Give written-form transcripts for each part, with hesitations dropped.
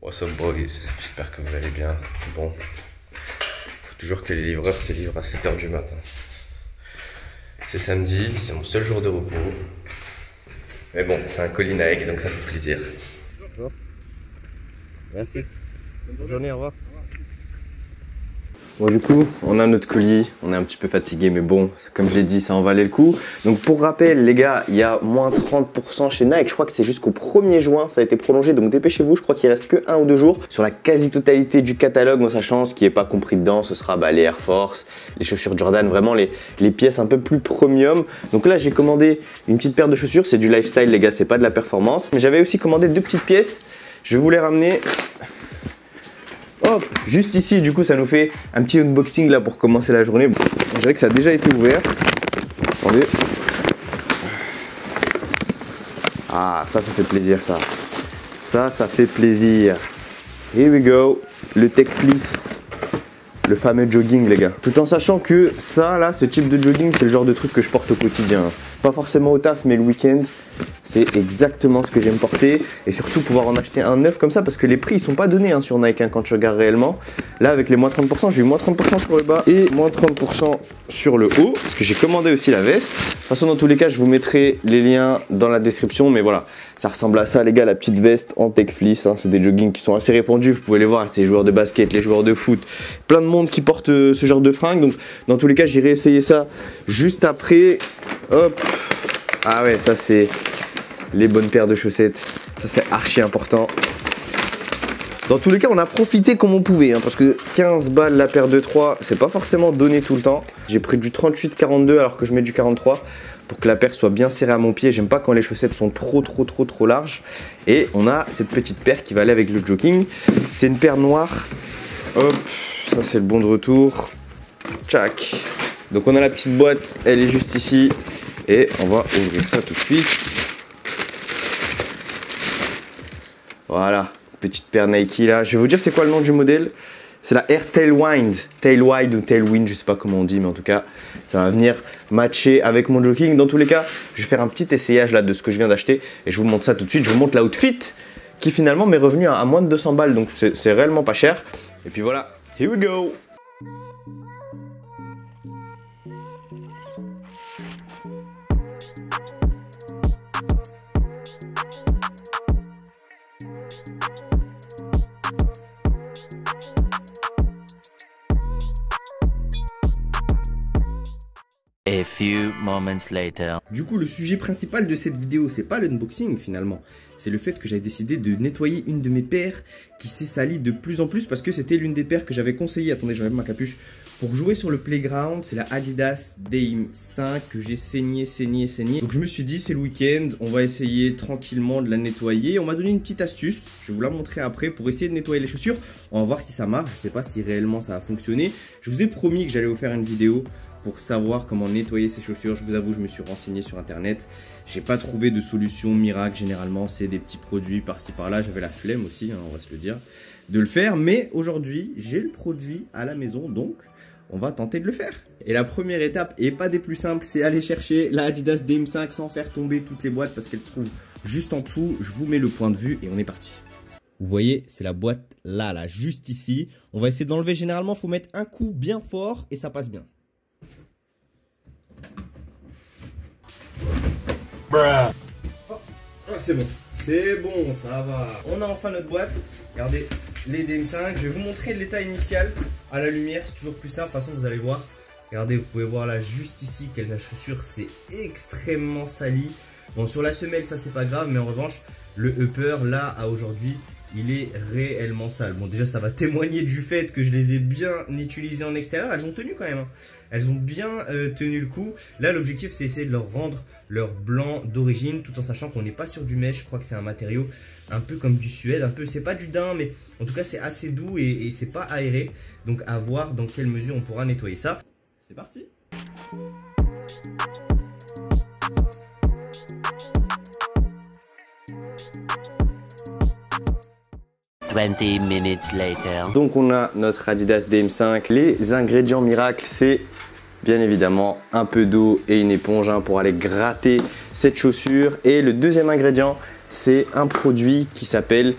What's up boys, j'espère que vous allez bien. Bon, faut toujours que les livreurs te livrent à 7 h du matin. C'est samedi, c'est mon seul jour de repos. Mais bon, c'est un colis Nike, donc ça fait plaisir. Bonjour. Merci. Bonne journée, au revoir. Bon, du coup, on a notre colis, on est un petit peu fatigué, mais bon, comme je l'ai dit, ça en valait le coup. Donc pour rappel, les gars, il y a moins 30% chez Nike, je crois que c'est jusqu'au 1er juin, ça a été prolongé, donc dépêchez-vous, je crois qu'il reste que 1 ou 2 jours sur la quasi-totalité du catalogue, en sachant ce qui n'est pas compris dedans, ce sera les Air Force, les chaussures Jordan, vraiment les pièces un peu plus premium. Donc là, j'ai commandé une petite paire de chaussures, c'est du lifestyle, les gars, c'est pas de la performance. Mais j'avais aussi commandé 2 petites pièces, je vais vous les ramener. Hop, juste ici, du coup ça nous fait un petit unboxing là pour commencer la journée. Bon, je dirais que ça a déjà été ouvert. Attendez. Ah, ça fait plaisir ça. Ça fait plaisir. Here we go, le Tech Fleece. Le fameux jogging, les gars. Tout en sachant que ça, là, ce type de jogging, c'est le genre de truc que je porte au quotidien. Pas forcément au taf, mais le week-end, c'est exactement ce que j'aime porter. Et surtout, pouvoir en acheter un neuf comme ça, parce que les prix, ils sont pas donnés sur Nike quand tu regardes réellement. Là, avec les moins 30%, j'ai eu moins 30% sur le bas et moins 30% sur le haut, parce que j'ai commandé aussi la veste. De toute façon, dans tous les cas, je vous mettrai les liens dans la description, mais voilà. Ça ressemble à ça, les gars, la petite veste en Tech Fleece. Hein. C'est des joggings qui sont assez répandus. Vous pouvez les voir, c'est les joueurs de basket, les joueurs de foot. Plein de monde qui porte ce genre de fringues. Donc, dans tous les cas, j'irai essayer ça juste après. Hop. Ah ouais, ça, c'est les bonnes paires de chaussettes. Ça, c'est archi important. Dans tous les cas, on a profité comme on pouvait. Hein, parce que 15 balles la paire de 3, c'est pas forcément donné tout le temps. J'ai pris du 38-42 alors que je mets du 43. Pour que la paire soit bien serrée à mon pied. J'aime pas quand les chaussettes sont trop larges. Et on a cette petite paire qui va aller avec le jogging. C'est une paire noire. Hop, ça c'est le bon de retour. Tchac. Donc on a la petite boîte, elle est juste ici. Et on va ouvrir ça tout de suite. Voilà, petite paire Nike là. Je vais vous dire c'est quoi le nom du modèle. C'est la Air Tailwind ou Tailwind, je sais pas comment on dit, mais en tout cas, ça va venir matcher avec mon jogging. Dans tous les cas, je vais faire un petit essayage là de ce que je viens d'acheter et je vous montre ça tout de suite. Je vous montre l'outfit qui finalement m'est revenu à moins de 200 balles, donc c'est réellement pas cher. Et puis voilà, here we go! A few moments later. Du coup, le sujet principal de cette vidéo, c'est pas l'unboxing finalement. C'est le fait que j'ai décidé de nettoyer une de mes paires qui s'est salie de plus en plus parce que c'était l'une des paires que j'avais conseillé. Attendez, j'enlève ma capuche. Pour jouer sur le playground, c'est la Adidas Dame 5 que j'ai saigné. Donc je me suis dit, c'est le week-end, on va essayer tranquillement de la nettoyer. On m'a donné une petite astuce, je vais vous la montrer après pour essayer de nettoyer les chaussures. On va voir si ça marche, je sais pas si réellement ça va fonctionner. Je vous ai promis que j'allais vous faire une vidéo pour savoir comment nettoyer ces chaussures. Je vous avoue, je me suis renseigné sur internet. J'ai pas trouvé de solution miracle. Généralement, c'est des petits produits par-ci par-là. J'avais la flemme aussi, hein, on va se le dire, de le faire. Mais aujourd'hui, j'ai le produit à la maison, donc on va tenter de le faire. Et la première étape, et pas des plus simples, c'est aller chercher la Adidas Dame 5 sans faire tomber toutes les boîtes parce qu'elle se trouve juste en dessous. Je vous mets le point de vue et on est parti. Vous voyez, c'est la boîte là, juste ici. On va essayer de l'enlever. Généralement, il faut mettre un coup bien fort et ça passe bien. Oh, c'est bon, ça va. On a enfin notre boîte. Regardez, les DM5. Je vais vous montrer l'état initial à la lumière. C'est toujours plus simple. De toute façon, vous allez voir. Regardez, vous pouvez voir là, juste ici, que la chaussure, c'est extrêmement sali. Bon, sur la semelle, ça, c'est pas grave. Mais en revanche, le upper, là, à aujourd'hui, il est réellement sale. Bon, déjà, ça va témoigner du fait que je les ai bien utilisées en extérieur. Elles ont tenu quand même. Hein. Elles ont bien tenu le coup. Là, l'objectif, c'est essayer de leur rendre leur blanc d'origine, tout en sachant qu'on n'est pas sur du mesh. Je crois que c'est un matériau un peu comme du suède. Un peu, c'est pas du daim, mais en tout cas, c'est assez doux et c'est pas aéré. Donc, à voir dans quelle mesure on pourra nettoyer ça. C'est parti! Minutes later. Donc on a notre Adidas DM5. Les ingrédients miracles, c'est bien évidemment un peu d'eau et une éponge pour aller gratter cette chaussure. Et le deuxième ingrédient, c'est un produit qui s'appelle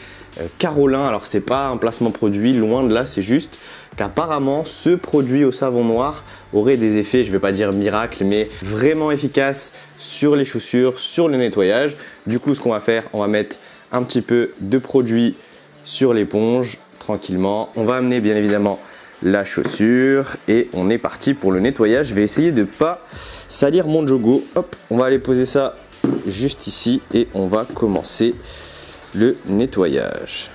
Carolin. Alors c'est pas un placement produit, loin de là, c'est juste qu'apparemment ce produit au savon noir aurait des effets, je vais pas dire miracle, mais vraiment efficaces sur les chaussures, sur le nettoyage. Du coup, ce qu'on va faire, on va mettre un petit peu de produit sur l'éponge tranquillement. On va amener bien évidemment la chaussure et on est parti pour le nettoyage. Je vais essayer de pas salir mon jogo. Hop, on va aller poser ça juste ici et on va commencer le nettoyage.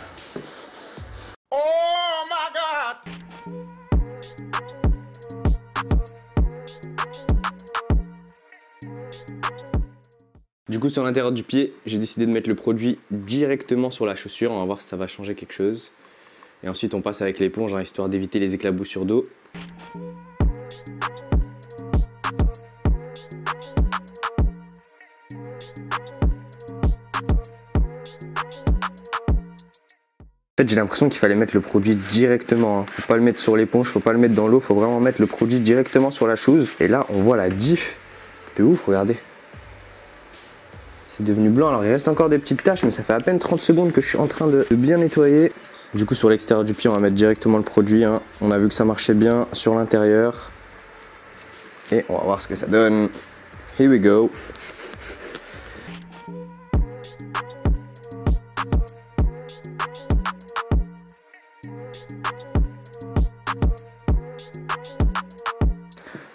Du coup, sur l'intérieur du pied, j'ai décidé de mettre le produit directement sur la chaussure. On va voir si ça va changer quelque chose. Et ensuite, on passe avec l'éponge, hein, histoire d'éviter les éclaboussures d'eau. En fait, j'ai l'impression qu'il fallait mettre le produit directement. Hein. Faut pas le mettre sur l'éponge, faut pas le mettre dans l'eau, faut vraiment mettre le produit directement sur la chose. Et là, on voit la diff de ouf, regardez. C'est devenu blanc, alors il reste encore des petites taches, mais ça fait à peine 30 secondes que je suis en train de bien nettoyer. Du coup, sur l'extérieur du pied, on va mettre directement le produit. Hein. On a vu que ça marchait bien sur l'intérieur. Et on va voir ce que ça donne. Here we go.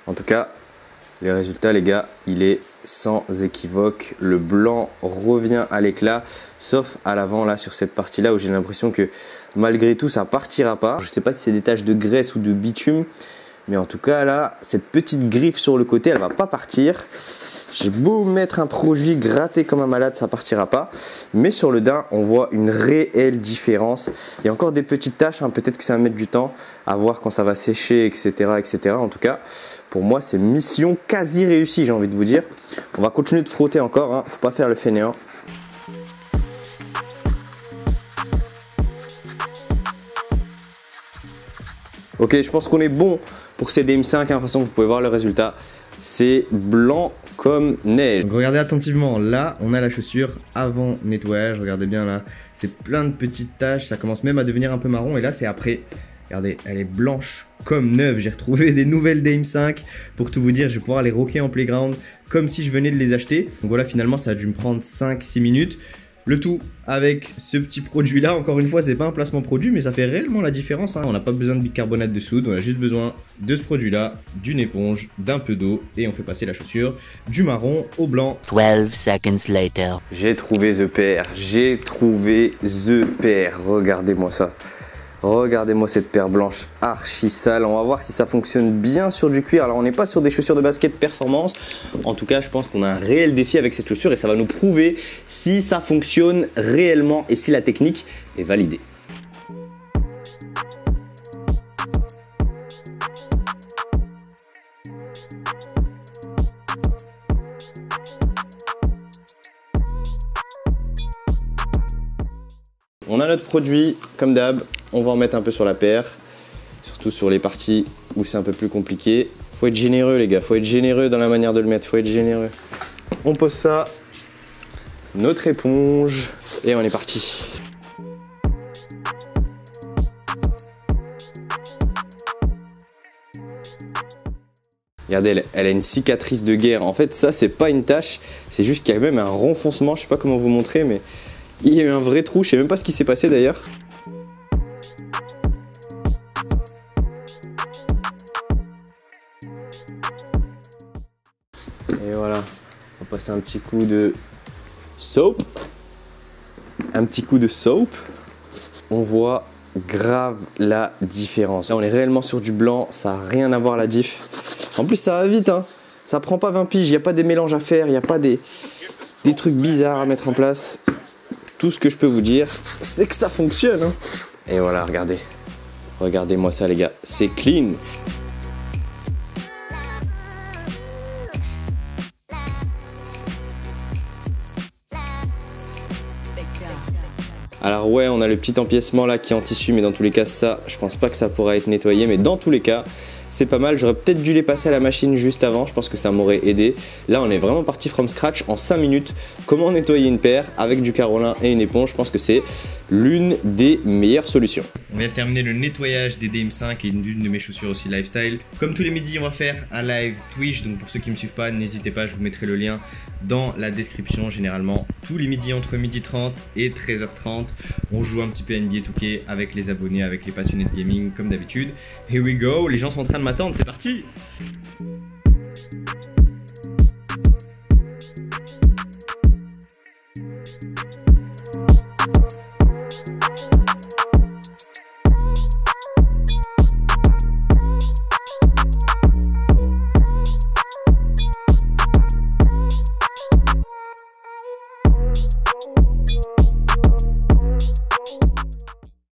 En tout cas, les résultats, les gars, il est sans équivoque. Le blanc revient à l'éclat, sauf à l'avant, là, sur cette partie-là, où j'ai l'impression que malgré tout, ça partira pas. Je sais pas si c'est des taches de graisse ou de bitume, mais en tout cas, là, cette petite griffe sur le côté, elle va pas partir. J'ai beau mettre un produit gratté comme un malade, ça partira pas. Mais sur le daim, on voit une réelle différence. Il y a encore des petites taches, hein, peut-être que ça va mettre du temps à voir quand ça va sécher, etc., etc. En tout cas, pour moi, c'est mission quasi réussie, j'ai envie de vous dire. On va continuer de frotter encore, hein, faut pas faire le fainéant. Ok, je pense qu'on est bon pour ces DM5, hein. De toute façon, vous pouvez voir le résultat. C'est blanc comme neige. Donc regardez attentivement, là on a la chaussure avant nettoyage, regardez bien là, c'est plein de petites taches, ça commence même à devenir un peu marron et là c'est après. Regardez, elle est blanche comme neuve, j'ai retrouvé des nouvelles DM5, pour tout vous dire, je vais pouvoir les rocker en playground comme si je venais de les acheter. Donc voilà, finalement ça a dû me prendre 5-6 minutes. Le tout avec ce petit produit là, encore une fois c'est pas un placement produit mais ça fait réellement la différence, hein. On n'a pas besoin de bicarbonate de soude, on a juste besoin de ce produit là, d'une éponge, d'un peu d'eau et on fait passer la chaussure du marron au blanc. 12 seconds later. J'ai trouvé the pair, j'ai trouvé the pair, regardez-moi ça. Regardez-moi cette paire blanche archi sale. On va voir si ça fonctionne bien sur du cuir. Alors on n'est pas sur des chaussures de basket performance. En tout cas, je pense qu'on a un réel défi avec cette chaussure et ça va nous prouver si ça fonctionne réellement et si la technique est validée. On a notre produit comme d'hab. On va en mettre un peu sur la paire, surtout sur les parties où c'est un peu plus compliqué. Faut être généreux les gars, faut être généreux dans la manière de le mettre, faut être généreux. On pose ça, notre éponge et on est parti. Regardez, elle a une cicatrice de guerre. En fait, ça c'est pas une tache, c'est juste qu'il y a même un renfoncement, je sais pas comment vous montrer, mais il y a eu un vrai trou, je sais même pas ce qui s'est passé d'ailleurs. Et voilà, on va passer un petit coup de soap. Un petit coup de soap. On voit grave la différence. Là, on est réellement sur du blanc, ça n'a rien à voir la diff. En plus, ça va vite, hein. Ça prend pas 20 piges, il n'y a pas des mélanges à faire, il n'y a pas des trucs bizarres à mettre en place. Tout ce que je peux vous dire, c'est que ça fonctionne, hein. Et voilà, regardez. Regardez-moi ça, les gars. C'est clean. Alors ouais, on a le petit empiècement là qui est en tissu, mais dans tous les cas, ça, je pense pas que ça pourra être nettoyé, mais dans tous les cas, c'est pas mal. J'aurais peut-être dû les passer à la machine juste avant, je pense que ça m'aurait aidé. Là, on est vraiment parti from scratch en 5 minutes. Comment nettoyer une paire avec du Carolin et une éponge, je pense que c'est l'une des meilleures solutions. On vient de terminer le nettoyage des DM5 et d'une de mes chaussures aussi lifestyle. Comme tous les midis, on va faire un live Twitch, donc pour ceux qui ne me suivent pas, n'hésitez pas, je vous mettrai le lien dans la description. Généralement, tous les midis entre 12h30 et 13h30, on joue un petit peu à NBA 2K avec les abonnés, avec les passionnés de gaming, comme d'habitude. Here we go, les gens sont en train de m'attendre, c'est parti!